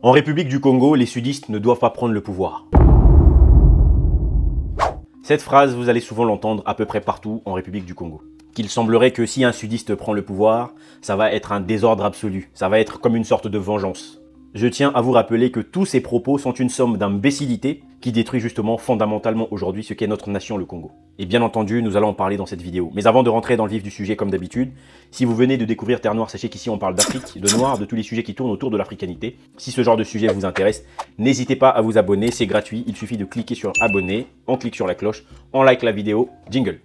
En République du Congo, les sudistes ne doivent pas prendre le pouvoir. Cette phrase, vous allez souvent l'entendre à peu près partout en République du Congo. Qu'il semblerait que si un sudiste prend le pouvoir, ça va être un désordre absolu. Ça va être comme une sorte de vengeance. Je tiens à vous rappeler que tous ces propos sont une somme d'imbécilité qui détruit justement fondamentalement aujourd'hui ce qu'est notre nation, le Congo. Et bien entendu, nous allons en parler dans cette vidéo. Mais avant de rentrer dans le vif du sujet comme d'habitude, si vous venez de découvrir Terre Noire, sachez qu'ici on parle d'Afrique, de noir, de tous les sujets qui tournent autour de l'africanité. Si ce genre de sujet vous intéresse, n'hésitez pas à vous abonner, c'est gratuit. Il suffit de cliquer sur abonner, on clique sur la cloche, on like la vidéo, jingle.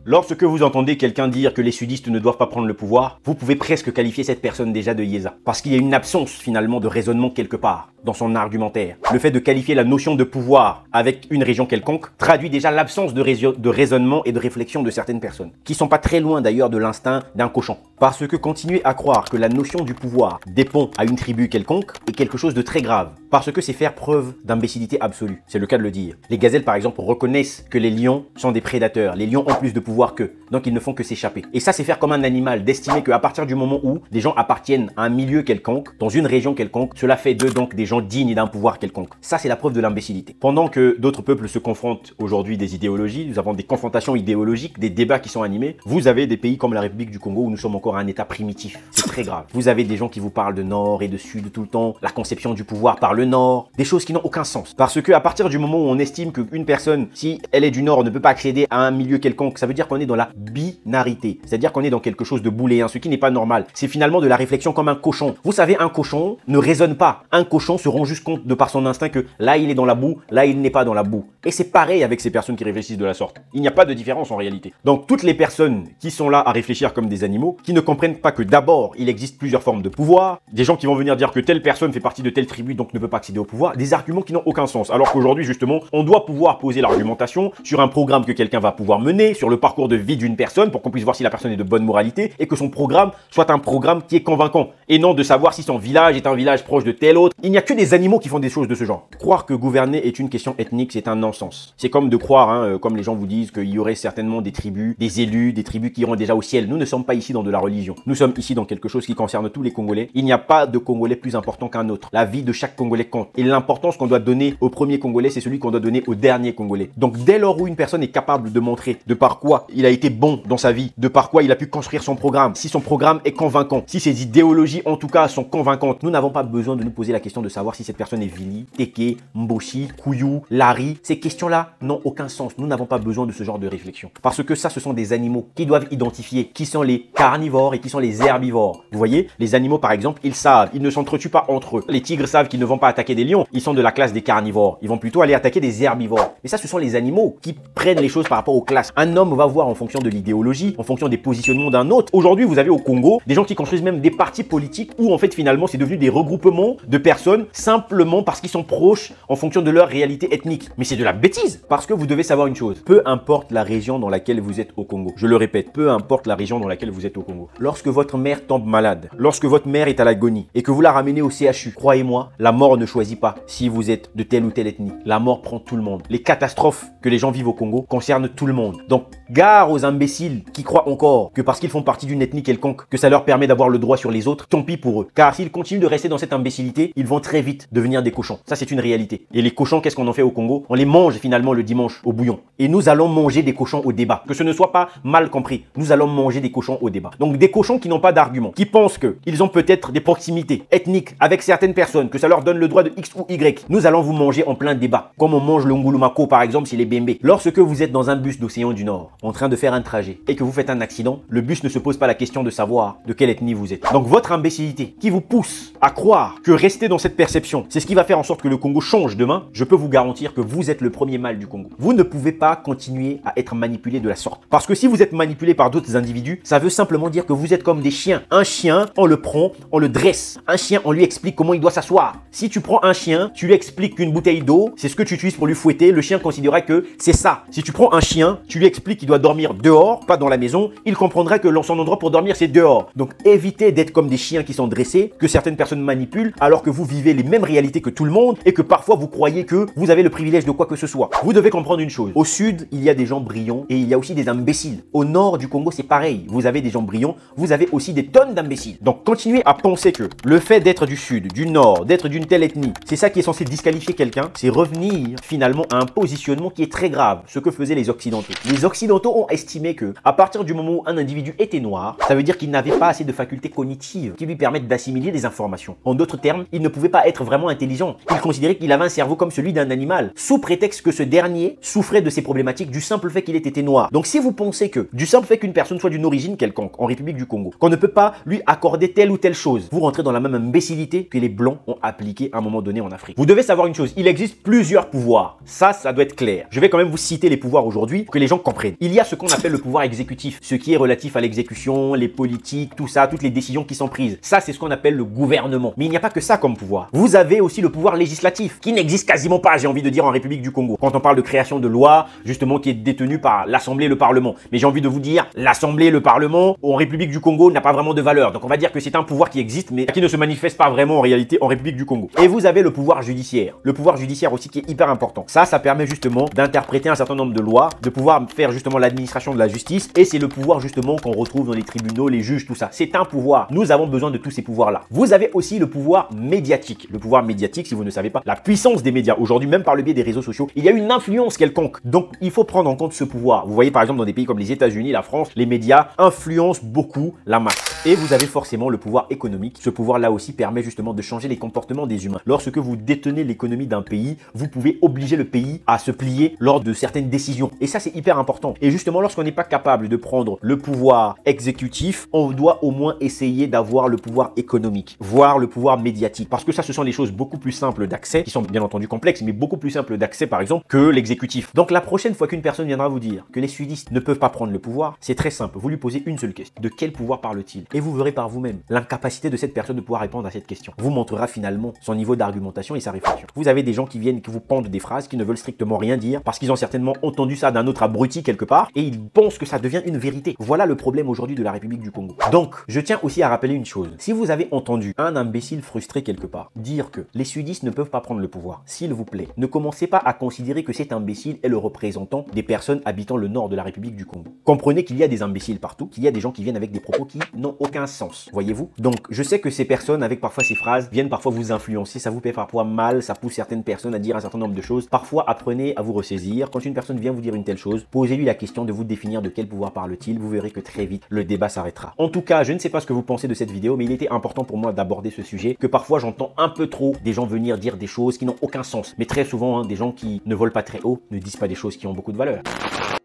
Lorsque vous entendez quelqu'un dire que les sudistes ne doivent pas prendre le pouvoir, vous pouvez presque qualifier cette personne déjà de yéza. Parce qu'il y a une absence finalement de raisonnement quelque part dans son argumentaire. Le fait de qualifier la notion de pouvoir avec une région quelconque traduit déjà l'absence de raisonnement et de réflexion de certaines personnes, qui sont pas très loin d'ailleurs de l'instinct d'un cochon. Parce que continuer à croire que la notion du pouvoir dépend à une tribu quelconque est quelque chose de très grave. Parce que c'est faire preuve d'imbécilité absolue, c'est le cas de le dire. Les gazelles par exemple reconnaissent que les lions sont des prédateurs. Les lions ont plus de pouvoir qu'eux, donc ils ne font que s'échapper. Et ça c'est faire comme un animal, d'estimer qu'à partir du moment où des gens appartiennent à un milieu quelconque, dans une région quelconque, cela fait d'eux donc des gens dignes d'un pouvoir quelconque. Ça c'est la preuve de l'imbécilité. Pendant que d'autres peuples se confrontent aujourd'hui des idéologies, nous avons des confrontations idéologiques, des débats qui sont animés, vous avez des pays comme la République du Congo où nous sommes encore à un état primitif. C'est très grave. Vous avez des gens qui vous parlent de nord et de sud tout le temps, la conception du pouvoir par le nord, des choses qui n'ont aucun sens. Parce que à partir du moment où on estime qu'une personne, si elle est du nord, ne peut pas accéder à un milieu quelconque, ça veut dire qu'on est dans la binarité. C'est-à-dire qu'on est dans quelque chose de booléen, ce qui n'est pas normal. C'est finalement de la réflexion comme un cochon. Vous savez, un cochon ne raisonne pas. Un cochon se rend juste compte de par son instinct que là il est dans la boue, là il n'est pas dans la boue. Et c'est pareil avec ces personnes qui réfléchissent de la sorte. Il n'y a pas de différence en réalité. Donc toutes les personnes qui sont là à réfléchir comme des animaux, qui ne comprennent pas que d'abord il existe plusieurs formes de pouvoir, des gens qui vont venir dire que telle personne fait partie de telle tribu donc ne peut pas accéder au pouvoir, des arguments qui n'ont aucun sens. Alors qu'aujourd'hui justement, on doit pouvoir poser l'argumentation sur un programme que quelqu'un va pouvoir mener, sur le parcours de vie d'une personne pour qu'on puisse voir si la personne est de bonne moralité et que son programme soit un programme qui est convaincant et non de savoir si son village est un village proche de tel autre. Il n'y a que des animaux qui font des choses de ce genre. Croire que gouverner est une question ethnique, c'est un non-sens. C'est comme de croire, comme les gens vous disent, qu'il y aurait certainement des tribus, des élus, des tribus qui iront déjà au ciel. Nous ne sommes pas ici dans de la religion. Nous sommes ici dans quelque chose qui concerne tous les Congolais. Il n'y a pas de Congolais plus important qu'un autre. La vie de chaque Congolais compte. Et l'importance qu'on doit donner au premier Congolais, c'est celui qu'on doit donner au dernier Congolais. Donc dès lors où une personne est capable de montrer de par quoi il a été bon dans sa vie, de par quoi il a pu construire son programme, si son programme est convaincant, si ses idéologies en tout cas sont convaincantes, nous n'avons pas besoin de nous poser la question de savoir si cette personne est Vili, Teke, Mboshi, Kouyou, Lari. Ces questions-là n'ont aucun sens. Nous n'avons pas besoin de ce genre de réflexion. Parce que ça, ce sont des animaux qui doivent identifier qui sont les carnivores et qui sont les herbivores. Vous voyez, les animaux par exemple, ils savent, ils ne s'entretuent pas entre eux. Les tigres savent qu'ils ne vont pas attaquer des lions, ils sont de la classe des carnivores. Ils vont plutôt aller attaquer des herbivores. Mais ça, ce sont les animaux qui prennent les choses par rapport aux classes. Un homme va voir en fonction de l'idéologie, en fonction des positionnements d'un autre. Aujourd'hui, vous avez au Congo des gens qui construisent même des partis politiques où en fait finalement c'est devenu des regroupements de personnes simplement parce qu'ils sont proches en fonction de leur réalité ethnique. Mais c'est de la bêtise parce que vous devez savoir une chose. Peu importe la région dans laquelle vous êtes au Congo. Je le répète, peu importe la région dans laquelle vous êtes au Congo. Lorsque votre mère tombe malade, lorsque votre mère est à l'agonie et que vous la ramenez au CHU, croyez-moi, la mort ne choisit pas si vous êtes de telle ou telle ethnie. La mort prend tout le monde. Les catastrophes que les gens vivent au Congo concernent tout le monde. Donc, gare aux imbéciles qui croient encore que parce qu'ils font partie d'une ethnie quelconque, que ça leur permet d'avoir le droit sur les autres, tant pis pour eux. Car s'ils continuent de rester dans cette imbécilité, ils vont très vite devenir des cochons. Ça, c'est une réalité. Et les cochons, qu'est-ce qu'on en fait au Congo? On les mange finalement le dimanche au bouillon. Et nous allons manger des cochons au débat. Que ce ne soit pas mal compris. Nous allons manger des cochons au débat. Donc des cochons qui n'ont pas d'argument, qui pensent qu'ils ont peut-être des proximités ethniques avec certaines personnes, que ça leur donne le droit de X ou Y. Nous allons vous manger en plein débat. Comme on mange le ngulumako par exemple chez les Bembe. Lorsque vous êtes dans un bus d'Océan du Nord, en train de faire un trajet, et que vous faites un accident, le bus ne se pose pas la question de savoir de quelle ethnie vous êtes. Donc votre imbécilité qui vous pousse à croire que rester dans cette perception, c'est ce qui va faire en sorte que le Congo change demain, je peux vous garantir que vous êtes le premier mal du Congo. Vous ne pouvez pas continuer à être manipulé de la sorte. Parce que si vous êtes manipulé par d'autres individus, ça veut simplement dire que vous êtes comme des chiens. Un chien, on le prend, on le dresse. Un chien, on lui explique comment il doit s'asseoir. Si tu prends un chien, tu lui expliques qu'une bouteille d'eau, c'est ce que tu utilises pour lui fouetter, le chien considérera que c'est ça. Si tu prends un chien, tu lui expliques qu'il doit dormir dehors, pas dans la maison, il comprendrait que son endroit pour dormir c'est dehors. Donc évitez d'être comme des chiens qui sont dressés, que certaines personnes manipulent, alors que vous vivez les mêmes réalités que tout le monde et que parfois vous croyez que vous avez le privilège de quoi que ce soit. Vous devez comprendre une chose. Au sud, il y a des gens brillants et il y a aussi des imbéciles. Au nord du Congo, c'est pareil. Vous avez des gens brillants, vous avez aussi des tonnes d'imbéciles. Donc continuez à penser que le fait d'être du sud, du nord, d'être d'une telle ethnie, c'est ça qui est censé disqualifier quelqu'un. C'est revenir finalement à un positionnement qui est très grave, ce que faisaient les Occidentaux. Les Occidentaux ont estimé que à partir du moment où un individu était noir, ça veut dire qu'il n'avait pas assez de facultés cognitives qui lui permettent d'assimiler des informations. En d'autres termes, il ne pouvait pas être vraiment intelligent. Il considérait qu'il avait un cerveau comme celui d'un animal, sous prétexte que ce dernier souffrait de ces problématiques du simple fait qu'il ait été noir. Donc si vous pensez que du simple fait qu'une personne soit d'une origine quelconque en République du Congo, qu'on ne peut pas lui accorder telle ou telle chose, vous rentrez dans la même imbécilité que les blancs ont appliqué à un moment donné en Afrique. Vous devez savoir une chose, il existe plusieurs pouvoirs. Ça doit être clair. Je vais quand même vous citer les pouvoirs aujourd'hui pour que les gens comprennent. Il y a ce qu'on appelle le pouvoir exécutif, ce qui est relatif à l'exécution, les politiques, tout ça, toutes les décisions qui sont prises. Ça, c'est ce qu'on appelle le gouvernement. Mais il n'y a pas que ça comme pouvoir. Vous avez aussi le pouvoir législatif, qui n'existe quasiment pas, j'ai envie de dire, en République du Congo. Quand on parle de création de lois, justement, qui est détenue par l'Assemblée et le Parlement. Mais j'ai envie de vous dire, l'Assemblée et le Parlement, en République du Congo, n'a pas vraiment de valeur. Donc on va dire que c'est un pouvoir qui existe, mais qui ne se manifeste pas vraiment en réalité en République du Congo. Et vous avez le pouvoir judiciaire. Le pouvoir judiciaire aussi qui est hyper important. Ça permet justement d'interpréter un certain nombre de lois, de pouvoir faire justement l'administration de la justice. Et c'est le pouvoir justement qu'on retrouve dans les tribunaux, les juges, tout ça. C'est un pouvoir. Nous avons besoin de tous ces pouvoirs-là. Vous avez aussi le pouvoir médiatique. Le pouvoir médiatique, si vous ne savez pas, la puissance des médias. Aujourd'hui, même par le biais des réseaux sociaux, il y a une influence quelconque. Donc, il faut prendre en compte ce pouvoir. Vous voyez par exemple dans des pays comme les États-Unis, la France, les médias influencent beaucoup la masse. Et vous avez forcément le pouvoir économique. Ce pouvoir-là aussi permet justement de changer les comportements des humains. Lorsque vous détenez l'économie d'un pays, vous pouvez obliger le pays à se plier lors de certaines décisions. Et ça, c'est hyper important. Et justement, lorsqu'on n'est pas capable de prendre le pouvoir exécutif, on doit au moins essayer d'avoir le pouvoir économique, voire le pouvoir médiatique. Parce que ça, ce sont les choses beaucoup plus simples d'accès, qui sont bien entendu complexes, mais beaucoup plus simples d'accès, par exemple, que l'exécutif. Donc, la prochaine fois qu'une personne viendra vous dire que les sudistes ne peuvent pas prendre le pouvoir, c'est très simple. Vous lui posez une seule question. De quel pouvoir parle-t-il? Et vous verrez par vous-même l'incapacité de cette personne de pouvoir répondre à cette question. Vous montrera finalement son niveau d'argumentation et sa réflexion. Vous avez des gens qui viennent, qui vous pondent des phrases qui ne veulent strictement rien dire parce qu'ils ont certainement entendu ça d'un autre abruti quelque part et ils pensent que ça devient une vérité. Voilà le problème aujourd'hui de la République du Congo. Donc, je tiens aussi à rappeler une chose. Si vous avez entendu un imbécile frustré quelque part dire que les sudistes ne peuvent pas prendre le pouvoir, s'il vous plaît, ne commencez pas à considérer que cet imbécile est le représentant des personnes habitant le nord de la République du Congo. Comprenez qu'il y a des imbéciles partout, qu'il y a des gens qui viennent avec des propos qui n'ont aucun sens. Voyez-vous? Donc, je sais que ces personnes, avec parfois ces phrases, viennent parfois vous influencer, ça vous fait parfois mal, ça pousse certaines personnes à dire un certain nombre de choses. Parfois, apprenez à vous ressaisir. Quand une personne vient vous dire une telle chose, posez-lui la question de vous définir de quel pouvoir parle-t-il. Vous verrez que très vite, le débat s'arrêtera. En tout cas, je ne sais pas ce que vous pensez de cette vidéo, mais il était important pour moi d'aborder ce sujet, que parfois j'entends un peu trop des gens venir dire des choses qui n'ont aucun sens. Mais très souvent, des gens qui ne volent pas très haut ne disent pas des choses qui ont beaucoup de valeur.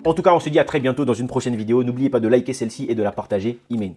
En tout cas, on se dit à très bientôt dans une prochaine vidéo. N'oubliez pas de liker celle-ci et de la partager. Imen.